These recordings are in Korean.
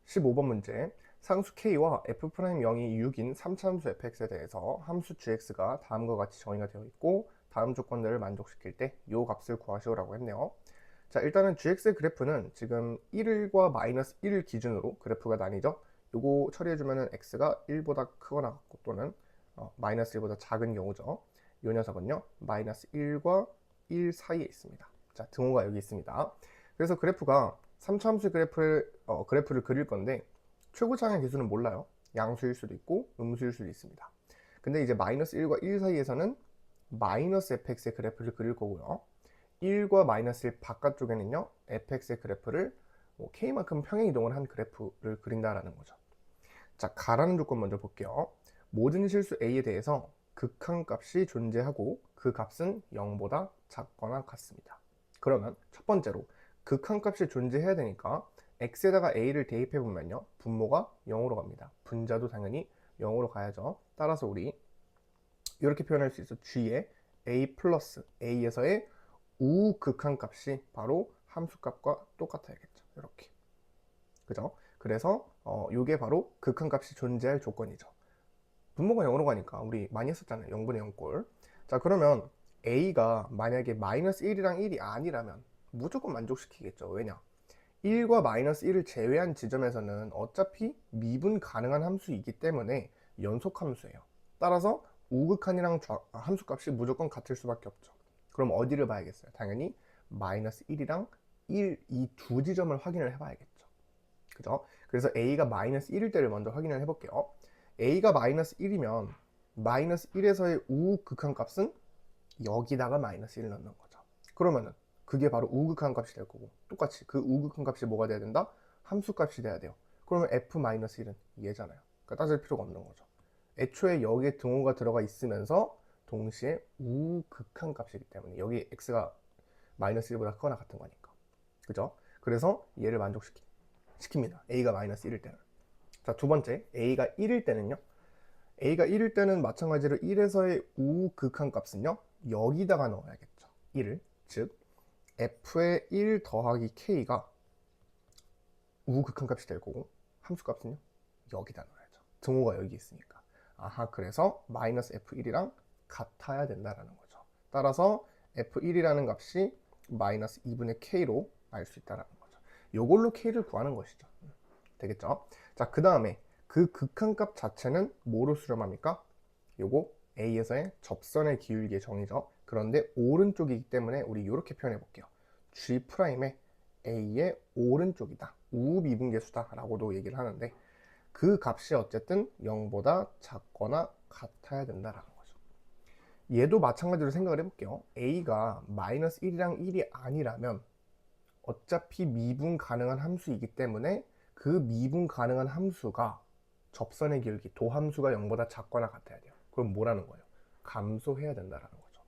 15번 문제. 상수 k와 f'0이 6인 3차함수 fx에 대해서 함수 gx가 다음과 같이 정의가 되어 있고 다음 조건들을 만족시킬 때 이 값을 구하시오라고 했네요. 자, 일단은 gx의 그래프는 지금 1과 마이너스 1 기준으로 그래프가 나뉘죠. 요거 처리해주면은 x가 1보다 크거나 같고 또는 마이너스 1보다 작은 경우죠. 이 녀석은요 마이너스 1과 1 사이에 있습니다. 자, 등호가 여기 있습니다. 그래서 그래프가 3차함수 그래프를 그릴 건데 최고차항의 개수는 몰라요. 양수일 수도 있고 음수일 수도 있습니다. 근데 이제 마이너스 1과 1 사이에서는 마이너스 fx의 그래프를 그릴 거고요. 1과 마이너스 1 바깥쪽에는요 fx의 그래프를 k만큼 평행 이동을 한 그래프를 그린다라는 거죠. 자, 가라는 조건 먼저 볼게요. 모든 실수 a에 대해서 극한값이 존재하고 그 값은 0보다 작거나 같습니다. 그러면 첫 번째로 극한값이 존재해야 되니까 x에다가 a를 대입해 보면요 분모가 0으로 갑니다. 분자도 당연히 0으로 가야죠. 따라서 우리 이렇게 표현할 수 있어. g의 a 플러스 a에서의 우극한값이 바로 함수값과 똑같아야겠죠. 이렇게, 그죠? 그래서 이게 바로 극한값이 존재할 조건이죠. 분모가 0으로 가니까 우리 많이 했었잖아요. 0분의 0꼴. 자, 그러면 a가 만약에 마이너스 1이랑 1이 아니라면 무조건 만족시키겠죠. 왜냐? 1과 마이너스 1을 제외한 지점에서는 어차피 미분 가능한 함수이기 때문에 연속함수예요. 따라서 우극한이랑 함수값이 무조건 같을 수밖에 없죠. 그럼 어디를 봐야겠어요? 당연히 마이너스 1이랑 1, 이 두 지점을 확인을 해봐야겠죠. 그죠? 그래서 a가 마이너스 1일 때를 먼저 확인을 해볼게요. a가 마이너스 1이면 마이너스 1에서의 우극한값은 여기다가 마이너스 1을 넣는 거죠. 그러면은 그게 바로 우극한 값이 될 거고, 똑같이 그 우극한 값이 뭐가 돼야 된다? 함수 값이 돼야 돼요. 그러면 f-1은 얘잖아요. 그러니까 따질 필요가 없는 거죠. 애초에 여기에 등호가 들어가 있으면서 동시에 우극한 값이기 때문에 여기 x가 마이너스 1보다 크거나 같은 거니까, 그죠? 그래서 얘를 만족시킵니다. a가 마이너스 1일 때는. 자, 두 번째, a가 1일 때는요, a가 1일 때는 마찬가지로 1에서의 우극한 값은요 여기다가 넣어야겠죠. 1을, 즉 f의 1 더하기 k가 우극한값이 될 거고 함수값은요 여기다 넣어야죠. 등호가 여기 있으니까. 아하, 그래서 마이너스 f1이랑 같아야 된다라는 거죠. 따라서 f1이라는 값이 마이너스 2분의 k로 알 수 있다라는 거죠. 요걸로 k를 구하는 것이죠. 되겠죠? 자, 그 다음에 그 극한값 자체는 뭐로 수렴합니까? 요거 a에서의 접선의 기울기의 정의죠. 그런데 오른쪽이기 때문에 우리 이렇게 표현해 볼게요. G'의 A의 오른쪽이다. 우미분계수다 라고도 얘기를 하는데 그 값이 어쨌든 0보다 작거나 같아야 된다라는 거죠. 얘도 마찬가지로 생각을 해볼게요. A가 마이너스 1이랑 1이 아니라면 어차피 미분 가능한 함수이기 때문에 그 미분 가능한 함수가 접선의 기울기, 도함수가 0보다 작거나 같아야 돼요. 그럼 뭐라는 거예요? 감소해야 된다라는 거죠.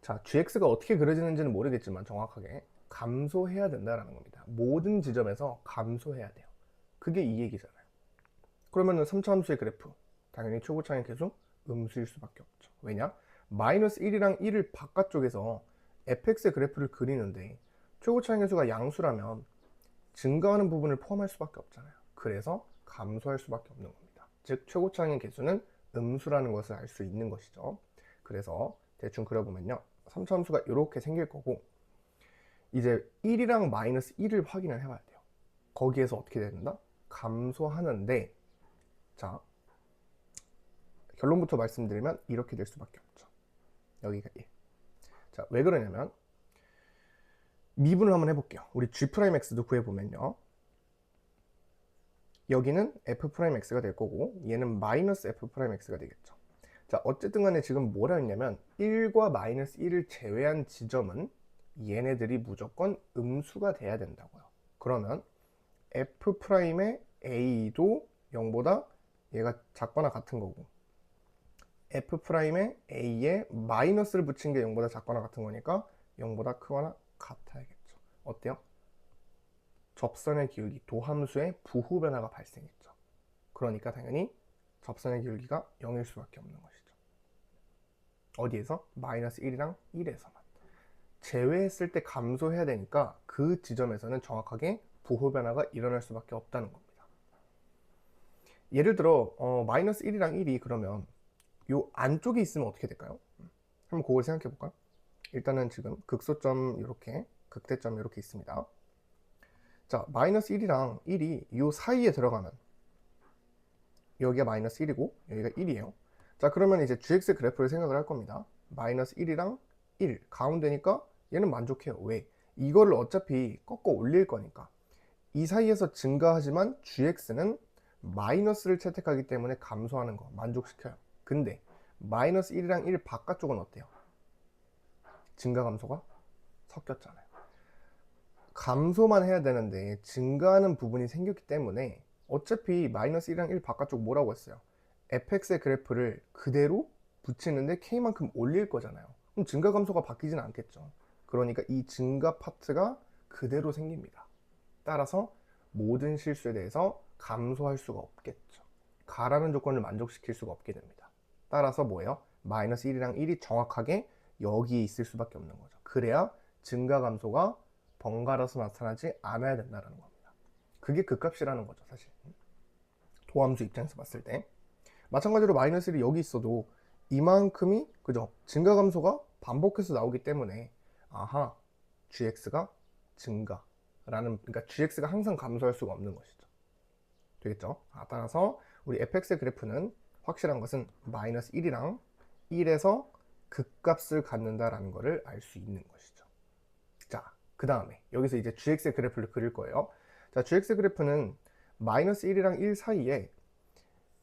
자, gx가 어떻게 그려지는지는 모르겠지만 정확하게 감소해야 된다라는 겁니다. 모든 지점에서 감소해야 돼요. 그게 이 얘기잖아요. 그러면은 3차 함수의 그래프, 당연히 최고차항의 계수 음수일 수밖에 없죠. 왜냐? 마이너스 1이랑 1을 바깥쪽에서 fx의 그래프를 그리는데 최고차항의 계수가 양수라면 증가하는 부분을 포함할 수밖에 없잖아요. 그래서 감소할 수밖에 없는 겁니다. 즉 최고차항의 계수는 음수라는 것을 알 수 있는 것이죠. 그래서 대충 그려보면요 3차 함수가 이렇게 생길 거고 이제 1이랑 마이너스 1을 확인을 해봐야 돼요. 거기에서 어떻게 된다? 감소하는데, 자 결론부터 말씀드리면 이렇게 될 수밖에 없죠. 여기가 1. 자, 왜 그러냐면 미분을 한번 해볼게요. 우리 G'X도 구해보면요 여기는 f'x가 될 거고 얘는 마이너스 f'x가 되겠죠. 자, 어쨌든 간에 지금 뭐라 했냐면 1과 마이너스 1을 제외한 지점은 얘네들이 무조건 음수가 돼야 된다고요. 그러면 f'의 a도 0보다 얘가 작거나 같은 거고 f'의 a에 마이너스를 붙인 게 0보다 작거나 같은 거니까 0보다 크거나 같아야겠죠. 어때요? 접선의 기울기, 도함수의 부호 변화가 발생했죠. 그러니까 당연히 접선의 기울기가 0일 수밖에 없는 것이죠. 어디에서? 마이너스 1이랑 1에서만. 제외했을 때 감소해야 되니까 그 지점에서는 정확하게 부호 변화가 일어날 수밖에 없다는 겁니다. 예를 들어 마이너스 1이랑 1이 그러면 요 안쪽에 있으면 어떻게 될까요? 한번 그걸 생각해 볼까요? 일단은 지금 극소점 이렇게, 극대점 이렇게 있습니다. 자, 마이너스 1이랑 1이 요 사이에 들어가면 여기가 마이너스 1이고 여기가 1이에요. 자, 그러면 이제 gx 그래프를 생각을 할 겁니다. 마이너스 1이랑 1 가운데니까 얘는 만족해요. 왜? 이거를 어차피 꺾어 올릴 거니까. 이 사이에서 증가하지만 gx는 마이너스를 채택하기 때문에 감소하는 거 만족시켜요. 근데 마이너스 1이랑 1 바깥쪽은 어때요? 증가 감소가 섞였잖아요. 감소만 해야 되는데 증가하는 부분이 생겼기 때문에 어차피 마이너스 1이랑 1 바깥쪽 뭐라고 했어요? fx의 그래프를 그대로 붙이는데 k만큼 올릴 거잖아요. 그럼 증가 감소가 바뀌진 않겠죠. 그러니까 이 증가 파트가 그대로 생깁니다. 따라서 모든 실수에 대해서 감소할 수가 없겠죠. 가라는 조건을 만족시킬 수가 없게 됩니다. 따라서 뭐예요? 마이너스 1이랑 1이 정확하게 여기에 있을 수밖에 없는 거죠. 그래야 증가 감소가 번갈아서 나타나지 않아야 된다는 겁니다. 그게 극값이라는 거죠, 사실. 도함수 입장에서 봤을 때. 마찬가지로 마이너스 1이 여기 있어도 이만큼이, 그죠? 증가 감소가 반복해서 나오기 때문에, 아하, gx가 증가라는, 그러니까 gx가 항상 감소할 수가 없는 것이죠. 되겠죠? 따라서 우리 fx의 그래프는 확실한 것은 마이너스 1이랑 1에서 극값을 갖는다라는 것을 알 수 있는 것이죠. 자, 그 다음에 여기서 이제 gx의 그래프를 그릴 거예요. 자, gx 그래프는 마이너스 1이랑 1 사이에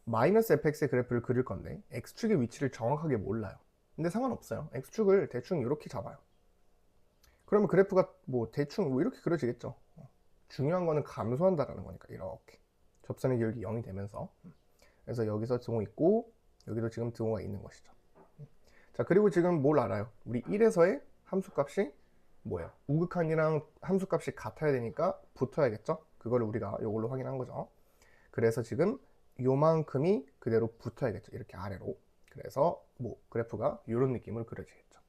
마이너스 fx의 그래프를 그릴 건데 x축의 위치를 정확하게 몰라요. 근데 상관없어요. x축을 대충 이렇게 잡아요. 그러면 그래프가 뭐 대충 뭐 이렇게 그려지겠죠. 중요한 거는 감소한다라는 거니까 이렇게 접선의 기울기 0이 되면서, 그래서 여기서 등호 있고 여기도 지금 등호가 있는 것이죠. 자, 그리고 지금 뭘 알아요? 우리 1에서의 함수값이 뭐예요? 우극한이랑 함수값이 같아야 되니까 붙어야겠죠? 그걸 우리가 이걸로 확인한 거죠. 그래서 지금 요만큼이 그대로 붙어야겠죠. 이렇게 아래로. 그래서 뭐 그래프가 이런 느낌으로 그려지겠죠.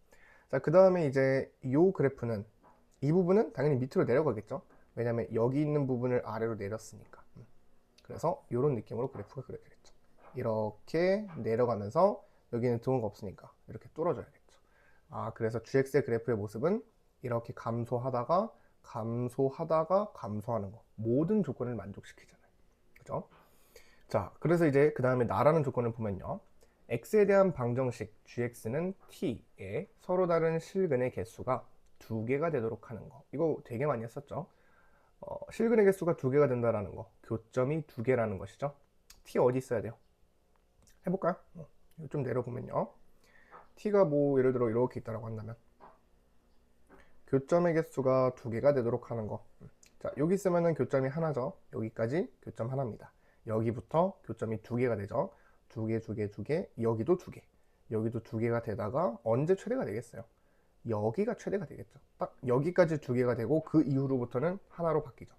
자, 그 다음에 이제 요 그래프는 이 부분은 당연히 밑으로 내려가겠죠. 왜냐면 여기 있는 부분을 아래로 내렸으니까. 그래서 이런 느낌으로 그래프가 그려지겠죠. 이렇게 내려가면서 여기는 등호가 없으니까 이렇게 뚫어져야겠죠. 그래서 gx의 그래프의 모습은 이렇게 감소하다가 감소하는 거. 모든 조건을 만족시키잖아요. 그죠? 자, 그래서 이제 그 다음에 나라는 조건을 보면요. x에 대한 방정식 gx는 t에 서로 다른 실근의 개수가 2개가 되도록 하는 거. 이거 되게 많이 했었죠. 실근의 개수가 2개가 된다라는 거. 교점이 2개라는 것이죠. t 어디 있어야 돼요? 해볼까요? 좀 내려보면요. t가 뭐 예를 들어 이렇게 있다라고 한다면 교점의 개수가 2개가 되도록 하는 거. 자, 여기 있으면은 교점이 하나죠. 여기까지 교점 하나입니다. 여기부터 교점이 2개가 되죠. 2개, 2개, 2개, 여기도 2개, 여기도 2개가 되다가 언제 최대가 되겠어요? 여기가 최대가 되겠죠. 딱 여기까지 2개가 되고 그 이후로부터는 하나로 바뀌죠.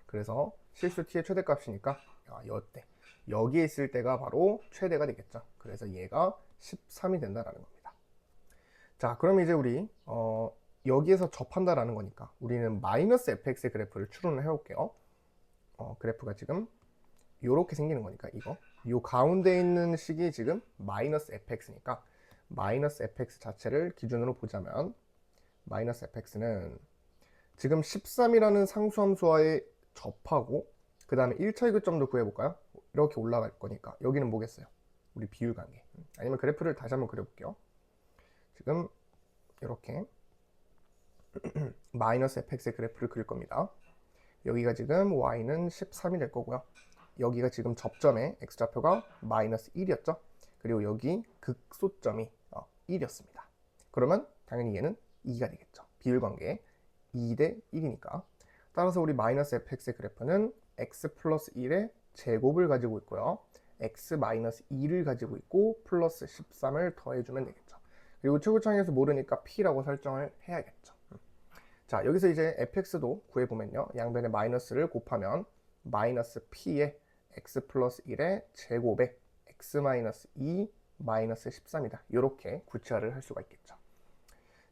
그래서 실수 t의 최대값이니까 여때 여기에 있을 때가 바로 최대가 되겠죠. 그래서 얘가 13이 된다라는 겁니다. 자, 그럼 이제 우리 여기에서 접한다라는 거니까 우리는 마이너스 fx의 그래프를 추론을 해볼게요. 그래프가 지금 이렇게 생기는 거니까 요 가운데 있는 식이 지금 마이너스 fx니까 마이너스 fx 자체를 기준으로 보자면 마이너스 fx는 지금 13이라는 상수함수와의 접하고 그 다음에 1차 교점도 구해볼까요? 이렇게 올라갈 거니까 여기는 뭐겠어요? 우리 비율관계. 아니면 그래프를 다시 한번 그려볼게요. 지금 이렇게 마이너스 fx의 그래프를 그릴 겁니다. 여기가 지금 y는 13이 될 거고요. 여기가 지금 접점의 x좌표가 마이너스 1이었죠. 그리고 여기 극소점이 1이었습니다. 그러면 당연히 얘는 2가 되겠죠. 비율관계 2 대 1이니까. 따라서 우리 마이너스 fx의 그래프는 x 플러스 1의 제곱을 가지고 있고요. x 마이너스 2를 가지고 있고 플러스 13을 더해주면 되겠죠. 그리고 최고차항에서 모르니까 p라고 설정을 해야겠죠. 자, 여기서 이제 fx도 구해보면요. 양변에 마이너스를 곱하면 마이너스 p에 x 플러스 1의 제곱에 x 마이너스 2 마이너스 13이다. 이렇게 구체화를 할 수가 있겠죠.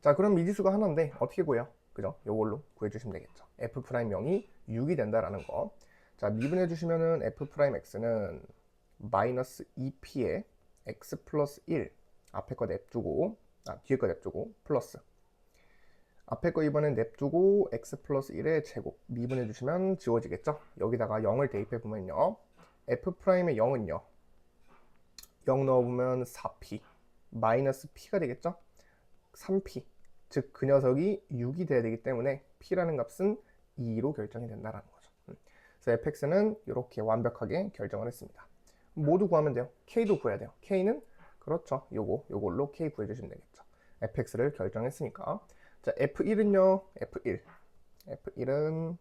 자, 그럼 미지수가 하나인데 어떻게 구해요? 그죠? 이걸로 구해주시면 되겠죠. f 프라임 0이 6이 된다라는 거. 자, 미분해 주시면은 f'x는 마이너스 2p에 x 플러스 1 앞에 거 냅두고 뒤에 거 냅두고 플러스 앞에 거 이번엔 냅두고 x 플러스 1의 제곱 미분해 주시면 지워지겠죠? 여기다가 0을 대입해 보면요. f'의 0은요. 0 넣어보면 4p 마이너스 p가 되겠죠? 3p 즉 그 녀석이 6이 돼야 되기 때문에 p라는 값은 2로 결정이 된다는 거죠. 그래서 fx는 이렇게 완벽하게 결정을 했습니다. 모두 구하면 돼요. k도 구해야 돼요. k는 그렇죠. 요걸로 k 구해주시면 되겠죠. fx를 결정했으니까. 자, f1은요. f1은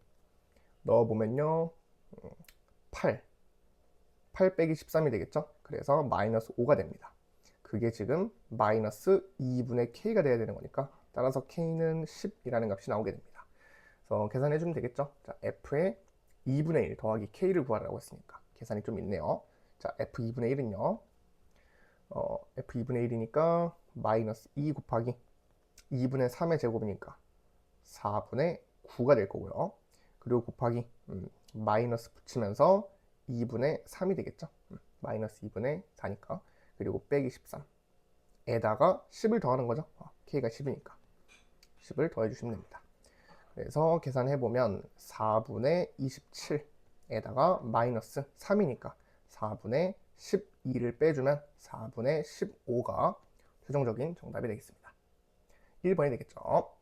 넣어보면요. 8 빼기 13이 되겠죠. 그래서 마이너스 5가 됩니다. 그게 지금 마이너스 2분의 k가 돼야 되는 거니까 따라서 k는 10이라는 값이 나오게 됩니다. 그래서 계산해주면 되겠죠. 자, f의 2분의 1 더하기 k를 구하라고 했으니까 계산이 좀 있네요. 자, f2분의 1은요. f2분의 1이니까 마이너스 2 곱하기 2분의 3의 제곱이니까 4분의 9가 될 거고요. 그리고 곱하기 마이너스 붙이면서 2분의 3이 되겠죠. 마이너스 2분의 4니까. 그리고 빼기 13에다가 10을 더하는 거죠. k가 10이니까 10을 더해주시면 됩니다. 그래서 계산해보면 4분의 27에다가 마이너스 3이니까 4분의 12를 빼주면 4분의 15가 최종적인 정답이 되겠습니다. 1번이 되겠죠.